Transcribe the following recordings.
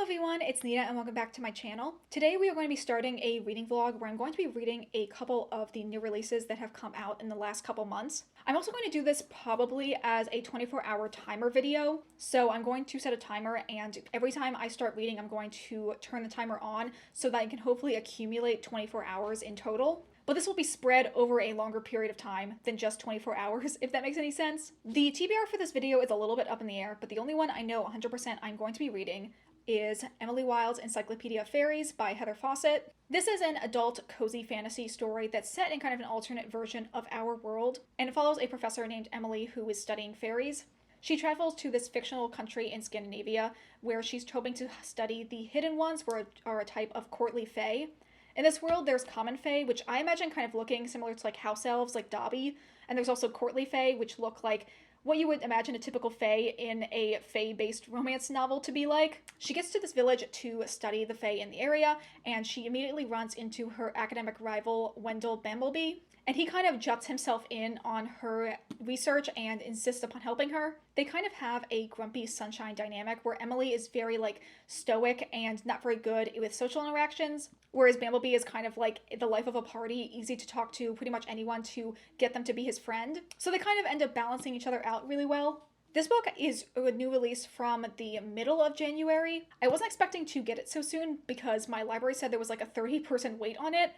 everyone, it's Nita and welcome back to my channel. Today we are going to be starting a reading vlog where I'm going to be reading a couple of the new releases that have come out in the last couple months. I'm also going to do this probably as a 24-hour timer video. So I'm going to set a timer and every time I start reading I'm going to turn the timer on so that I can hopefully accumulate 24 hours in total. But this will be spread over a longer period of time than just 24 hours, if that makes any sense. The TBR for this video is a little bit up in the air, but the only one I know 100% I'm going to be reading is Emily Wilde's Encyclopedia of Faeries by Heather Fawcett. This is an adult cozy fantasy story that's set in kind of an alternate version of our world, and it follows a professor named Emily who is studying fairies. She travels to this fictional country in Scandinavia where she's hoping to study the hidden ones, which are a type of courtly fae. In this world, there's common fae, which I imagine kind of looking similar to like house elves, like Dobby, and there's also courtly fae, which look like what you would imagine a typical fae in a fae-based romance novel to be like. She gets to this village to study the fae in the area, and she immediately runs into her academic rival, Wendell Bamblebee, and he kind of juts himself in on her research and insists upon helping her. They kind of have a grumpy sunshine dynamic where Emily is very like stoic and not very good with social interactions, whereas Bamblebee is kind of like the life of a party, easy to talk to pretty much anyone to get them to be his friend. So they kind of end up balancing each other out really well. This book is a new release from the middle of January. I wasn't expecting to get it so soon because my library said there was like a 30% wait on it,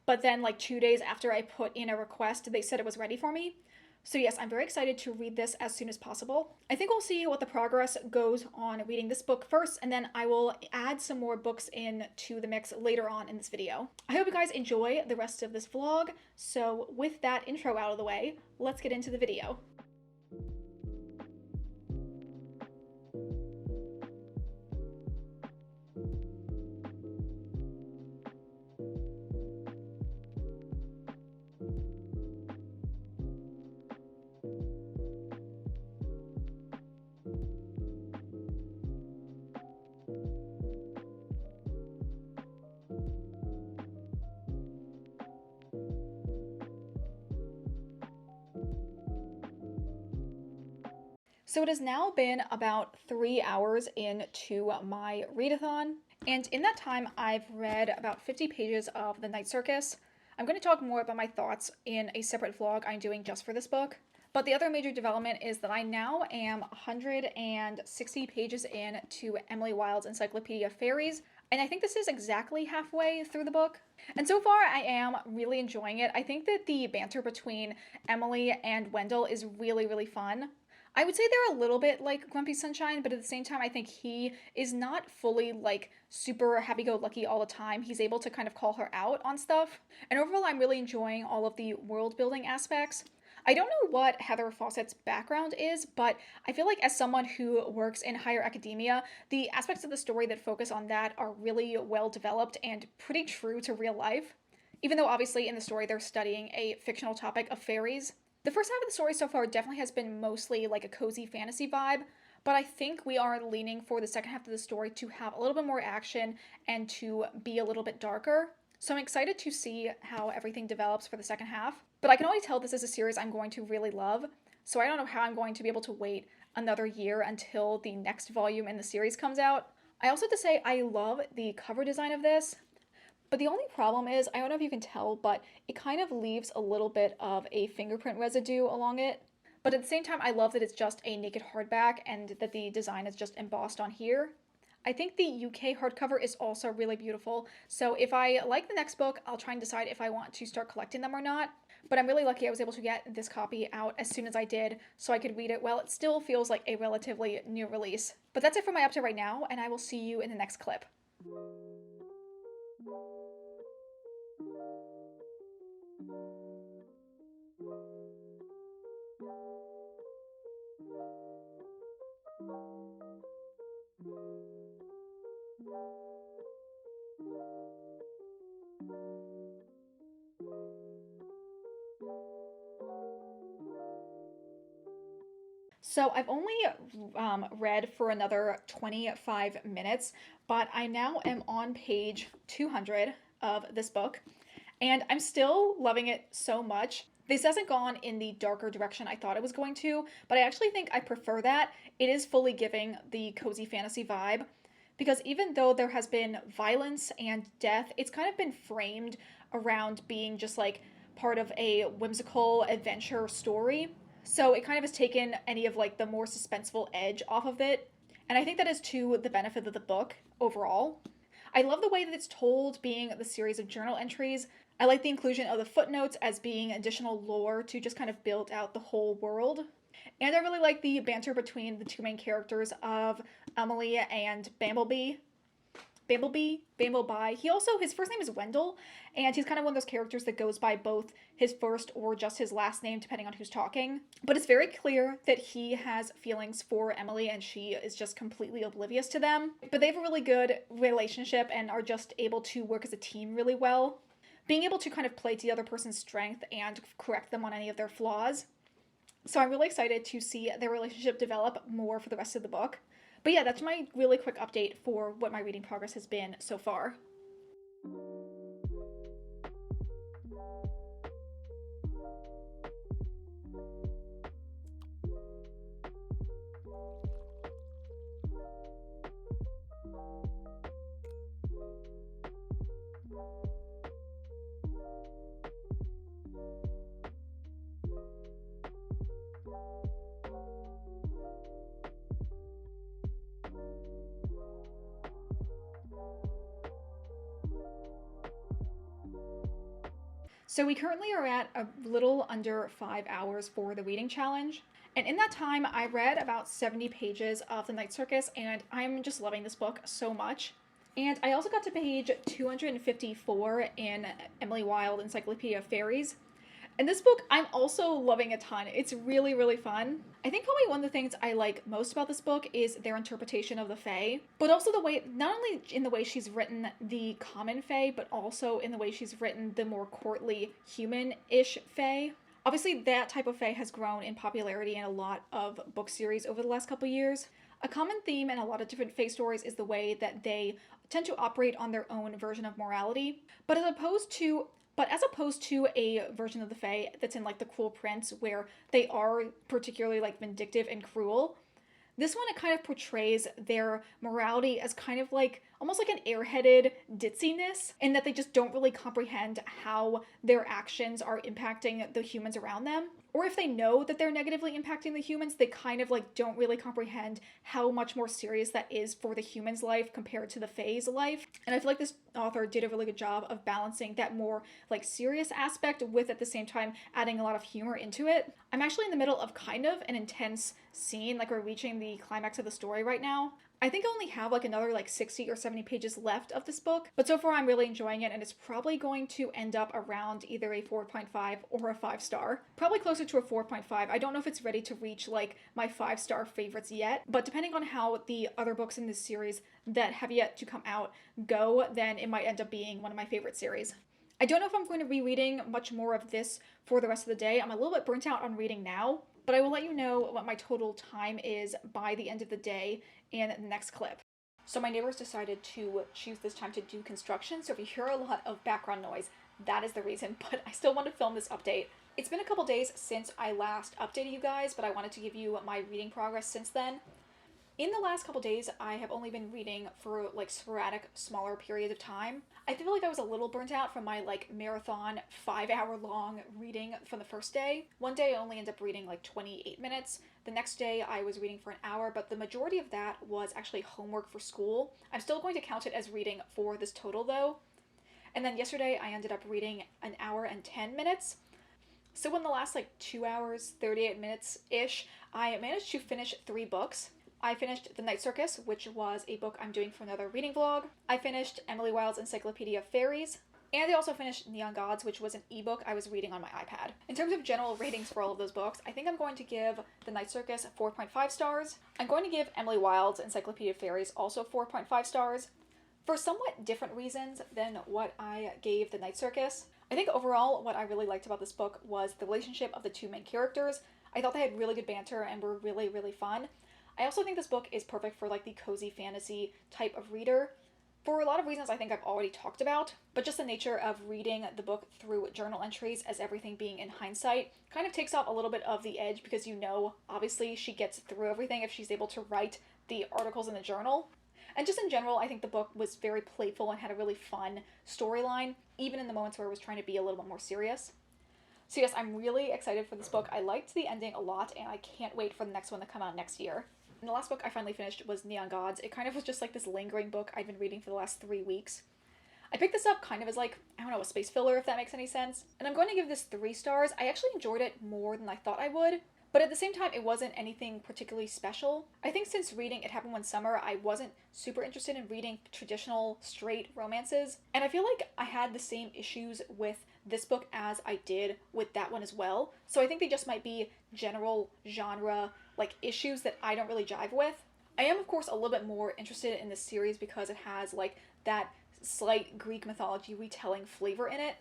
but then like 2 days after I put in a request, they said it was ready for me. So yes, I'm very excited to read this as soon as possible. I think we'll see what the progress goes on reading this book first, and then I will add some more books into the mix later on in this video. I hope you guys enjoy the rest of this vlog. So with that intro out of the way, let's get into the video. So it has now been about 3 hours into my readathon, and in that time I've read about 50 pages of the Night Circus. I'm going to talk more about my thoughts in a separate vlog I'm doing just for this book. But the other major development is that I now am 160 pages in to Emily Wilde's Encyclopedia of Faeries, and I think this is exactly halfway through the book. And so far I am really enjoying it. I think that the banter between Emily and Wendell is really, really fun. I would say they're a little bit like Grumpy Sunshine, but at the same time, I think he is not fully like super happy-go-lucky all the time. He's able to kind of call her out on stuff. And overall, I'm really enjoying all of the world-building aspects. I don't know what Heather Fawcett's background is, but I feel like as someone who works in higher academia, the aspects of the story that focus on that are really well developed and pretty true to real life. Even though obviously in the story they're studying a fictional topic of fairies. The first half of the story so far definitely has been mostly like a cozy fantasy vibe, but I think we are leaning for the second half of the story to have a little bit more action and to be a little bit darker. So I'm excited to see how everything develops for the second half, but I can already tell this is a series I'm going to really love, so I don't know how I'm going to be able to wait another year until the next volume in the series comes out. I also have to say I love the cover design of this. But the only problem is, I don't know if you can tell, but it kind of leaves a little bit of a fingerprint residue along it. But at the same time, I love that it's just a naked hardback and that the design is just embossed on here. I think the UK hardcover is also really beautiful, so if I like the next book, I'll try and decide if I want to start collecting them or not. But I'm really lucky I was able to get this copy out as soon as I did, so I could read it while it still feels like a relatively new release. But that's it for my update right now, and I will see you in the next clip. So I've only read for another 25 minutes, but I now am on page 200 of this book, and I'm still loving it so much. This hasn't gone in the darker direction I thought it was going to, but I actually think I prefer that. It is fully giving the cozy fantasy vibe, because even though there has been violence and death, it's kind of been framed around being just like part of a whimsical adventure story. So it kind of has taken any of like the more suspenseful edge off of it. And I think that is to the benefit of the book overall. I love the way that it's told, being the series of journal entries. I like the inclusion of the footnotes as being additional lore to just kind of build out the whole world. And I really like the banter between the two main characters of Emily and Bambleby. Bambleby. His first name is Wendell, and he's kind of one of those characters that goes by both his first or just his last name, depending on who's talking. But it's very clear that he has feelings for Emily, and she is just completely oblivious to them. But they have a really good relationship and are just able to work as a team really well, being able to kind of play to the other person's strength and correct them on any of their flaws. So I'm really excited to see their relationship develop more for the rest of the book. But yeah, that's my really quick update for what my reading progress has been so far. So we currently are at a little under 5 hours for the reading challenge. And in that time, I read about 70 pages of The Night Circus, and I'm just loving this book so much. And I also got to page 254 in Emily Wilde Encyclopedia of Faeries. And this book, I'm also loving a ton. It's really, really fun. I think probably one of the things I like most about this book is their interpretation of the Fae, but also the way, not only in the way she's written the common Fae, but also in the way she's written the more courtly, human-ish Fae. Obviously, that type of Fae has grown in popularity in a lot of book series over the last couple years. A common theme in a lot of different Fae stories is the way that they tend to operate on their own version of morality, but as opposed to a version of the Fae that's in like the Cruel Prince, where they are particularly like vindictive and cruel, this one, it kind of portrays their morality as kind of like almost like an airheaded ditziness, in that they just don't really comprehend how their actions are impacting the humans around them. Or if they know that they're negatively impacting the humans, they kind of like don't really comprehend how much more serious that is for the human's life compared to the Fae's life. And I feel like this author did a really good job of balancing that more like serious aspect with, at the same time, adding a lot of humor into it. I'm actually in the middle of kind of an intense scene, like we're reaching the climax of the story right now. I think I only have like another like 60 or 70 pages left of this book, but so far I'm really enjoying it, and it's probably going to end up around either a 4.5 or a 5-star. Probably closer to a 4.5. I don't know if it's ready to reach like my 5-star favorites yet, but depending on how the other books in this series that have yet to come out go, then it might end up being one of my favorite series. I don't know if I'm going to be reading much more of this for the rest of the day. I'm a little bit burnt out on reading now, but I will let you know what my total time is by the end of the day in the next clip. So my neighbors decided to choose this time to do construction, so if you hear a lot of background noise, that is the reason, but I still want to film this update. It's been a couple days since I last updated you guys, but I wanted to give you my reading progress since then. In the last couple days, I have only been reading for like sporadic, smaller periods of time. I feel like I was a little burnt out from my like marathon 5-hour-long reading from the first day. One day I only ended up reading like 28 minutes. The next day I was reading for an hour, but the majority of that was actually homework for school. I'm still going to count it as reading for this total though. And then yesterday I ended up reading an hour and 10 minutes. So in the last like 2 hours, 38 minutes-ish, I managed to finish 3 books. I finished The Night Circus, which was a book I'm doing for another reading vlog. I finished Emily Wilde's Encyclopedia of Faeries. And I also finished Neon Gods, which was an ebook I was reading on my iPad. In terms of general ratings for all of those books, I think I'm going to give The Night Circus 4.5 stars. I'm going to give Emily Wilde's Encyclopedia of Faeries also 4.5 stars, for somewhat different reasons than what I gave The Night Circus. I think overall what I really liked about this book was the relationship of the two main characters. I thought they had really good banter and were really, really fun. I also think this book is perfect for like the cozy fantasy type of reader, for a lot of reasons I think I've already talked about, but just the nature of reading the book through journal entries as everything being in hindsight kind of takes off a little bit of the edge, because you know, obviously she gets through everything if she's able to write the articles in the journal. And just in general, I think the book was very playful and had a really fun storyline, even in the moments where it was trying to be a little bit more serious. So yes, I'm really excited for this book. I liked the ending a lot, and I can't wait for the next one to come out next year. And the last book I finally finished was Neon Gods. It kind of was just like this lingering book I've been reading for the last 3 weeks. I picked this up kind of as like, I don't know, a space filler, if that makes any sense. And I'm going to give this 3 stars. I actually enjoyed it more than I thought I would. But at the same time, it wasn't anything particularly special. I think since reading It Happened One Summer, I wasn't super interested in reading traditional straight romances. And I feel like I had the same issues with this book as I did with that one as well. So I think they just might be general genre like issues that I don't really jive with. I am of course a little bit more interested in this series because it has like that slight Greek mythology retelling flavor in it.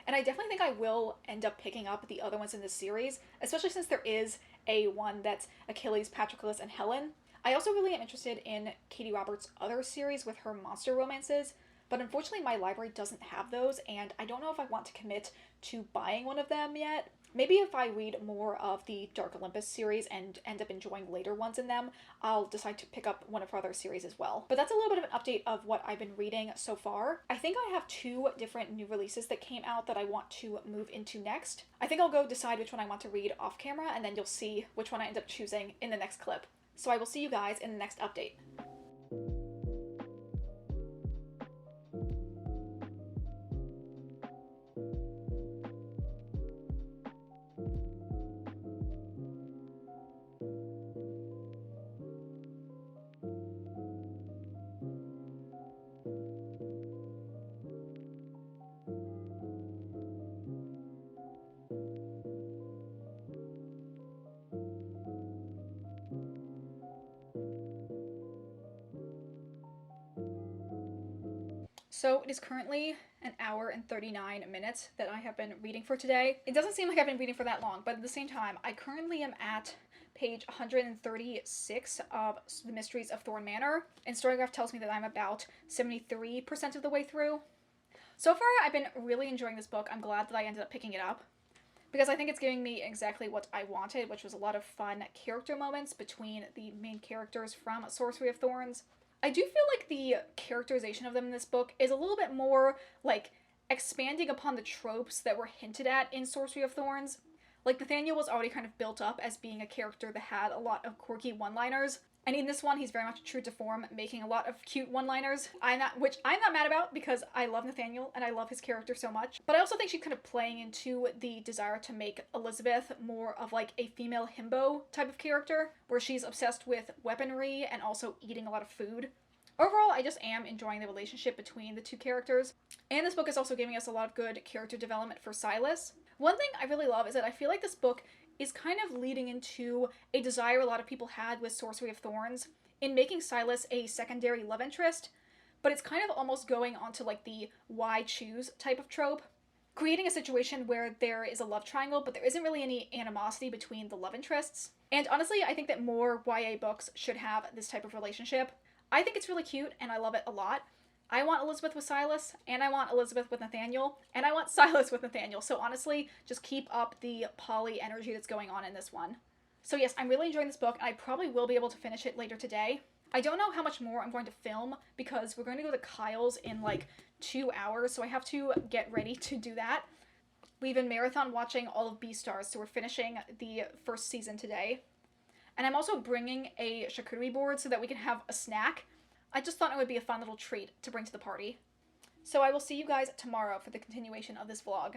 And I definitely think I will end up picking up the other ones in this series, especially since there is a one that's Achilles, Patroclus, and Helen. I also really am interested in Katie Roberts' other series with her monster romances, but unfortunately my library doesn't have those, and I don't know if I want to commit to buying one of them yet. Maybe if I read more of the Dark Olympus series and end up enjoying later ones in them, I'll decide to pick up one of her other series as well. But that's a little bit of an update of what I've been reading so far. I think I have 2 different new releases that came out that I want to move into next. I think I'll go decide which one I want to read off camera, and then you'll see which one I end up choosing in the next clip. So I will see you guys in the next update. So it is currently an hour and 39 minutes that I have been reading for today. It doesn't seem like I've been reading for that long, but at the same time, I currently am at page 136 of The Mysteries of Thorn Manor, and Storygraph tells me that I'm about 73% of the way through. So far, I've been really enjoying this book. I'm glad that I ended up picking it up, because I think it's giving me exactly what I wanted, which was a lot of fun character moments between the main characters from Sorcery of Thorns. I do feel like the characterization of them in this book is a little bit more, like, expanding upon the tropes that were hinted at in Sorcery of Thorns. Like, Nathaniel was already kind of built up as being a character that had a lot of quirky one-liners, and in this one, he's very much true to form, making a lot of cute one-liners, which I'm not mad about because I love Nathaniel and I love his character so much. But I also think she's kind of playing into the desire to make Elizabeth more of like a female himbo type of character, where she's obsessed with weaponry and also eating a lot of food. Overall, I just am enjoying the relationship between the 2 characters. And this book is also giving us a lot of good character development for Silas. One thing I really love is that I feel like this book is kind of leading into a desire a lot of people had with Sorcery of Thorns in making Silas a secondary love interest, but it's kind of almost going onto like the why choose type of trope, creating a situation where there is a love triangle, but there isn't really any animosity between the love interests. And honestly, I think that more YA books should have this type of relationship. I think it's really cute, and I love it a lot. I want Elizabeth with Silas, and I want Elizabeth with Nathaniel, and I want Silas with Nathaniel. So honestly, just keep up the poly energy that's going on in this one. So yes, I'm really enjoying this book, and I probably will be able to finish it later today. I don't know how much more I'm going to film because we're going to go to Kyle's in like 2 hours, so I have to get ready to do that. We've been marathon watching all of Beastars, so we're finishing the first season today. And I'm also bringing a charcuterie board so that we can have a snack. I just thought it would be a fun little treat to bring to the party. So I will see you guys tomorrow for the continuation of this vlog.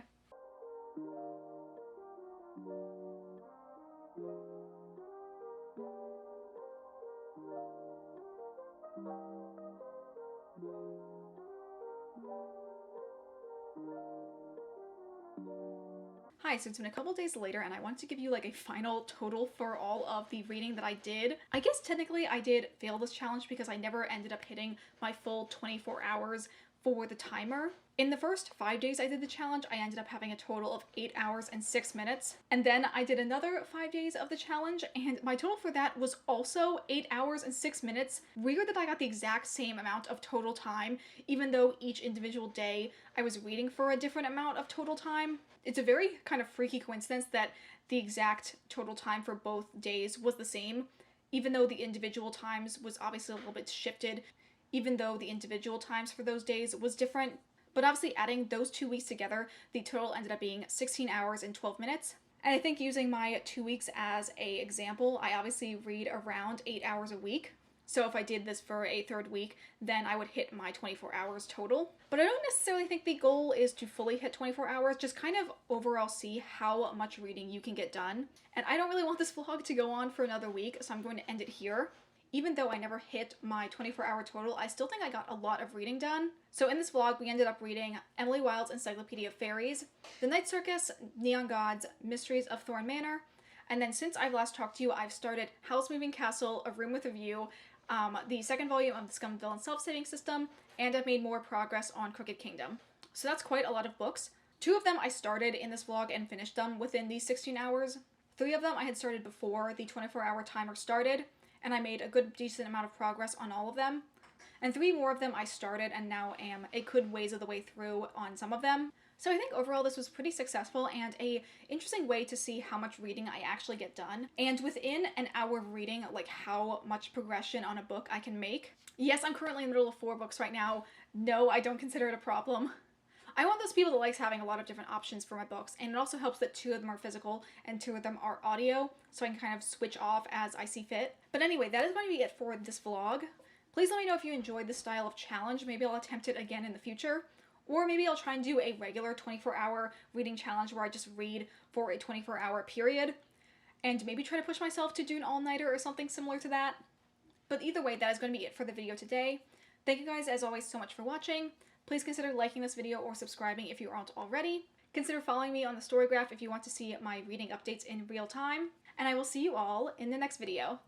Hi, so it's been a couple days later and I wanted to give you like a final total for all of the reading that I did. I guess technically I did fail this challenge because I never ended up hitting my full 24 hours for the timer. In the first 5 days I did the challenge, I ended up having a total of 8 hours and 6 minutes. And then I did another 5 days of the challenge, and my total for that was also 8 hours and 6 minutes. Weird that I got the exact same amount of total time, even though each individual day I was reading for a different amount of total time. It's a very kind of freaky coincidence that the exact total time for both days was the same, even though the individual times was obviously a little bit shifted even though the individual times for those days was different. But obviously adding those 2 weeks together, the total ended up being 16 hours and 12 minutes. And I think using my 2 weeks as an example, I obviously read around 8 hours a week. So if I did this for a third week, then I would hit my 24 hours total. But I don't necessarily think the goal is to fully hit 24 hours, just kind of overall see how much reading you can get done. And I don't really want this vlog to go on for another week, so I'm going to end it here. Even though I never hit my 24-hour total, I still think I got a lot of reading done. So in this vlog, we ended up reading Emily Wilde's Encyclopedia of Faeries, The Night Circus, Neon Gods, Mysteries of Thorn Manor, and then since I've last talked to you, I've started House Moving Castle, A Room with a View, the second volume of the Scum Villain Self-Saving System, and I've made more progress on Crooked Kingdom. So that's quite a lot of books. 2 of them I started in this vlog and finished them within these 16 hours. 3 of them I had started before the 24-hour timer started, and I made a good decent amount of progress on all of them. And 3 more of them I started and now am a good ways of the way through on some of them. So I think overall this was pretty successful and a interesting way to see how much reading I actually get done. And within an hour of reading, like how much progression on a book I can make. Yes, I'm currently in the middle of 4 books right now. No, I don't consider it a problem. I want those people that likes having a lot of different options for my books, and it also helps that 2 of them are physical and 2 of them are audio, so I can kind of switch off as I see fit. But anyway, that is going to be it for this vlog. Please let me know if you enjoyed this style of challenge. Maybe I'll attempt it again in the future. Or maybe I'll try and do a regular 24-hour reading challenge where I just read for a 24-hour period. And maybe try to push myself to do an all-nighter or something similar to that. But either way, that is going to be it for the video today. Thank you guys, as always, so much for watching. Please consider liking this video or subscribing if you aren't already. Consider following me on the story graph if you want to see my reading updates in real time. And I will see you all in the next video.